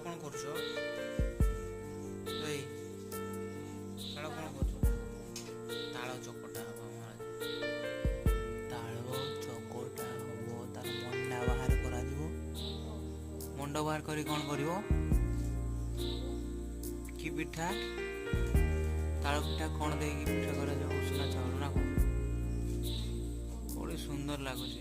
कौन कर ताल चकटा हम तार मंडा बाहर करा मंड बाहर करी कौन कर कि पिठा ताल पिठा कौन दे पिठा करा उषुना चाउल ना कौन बड़ी सुंदर लगुच।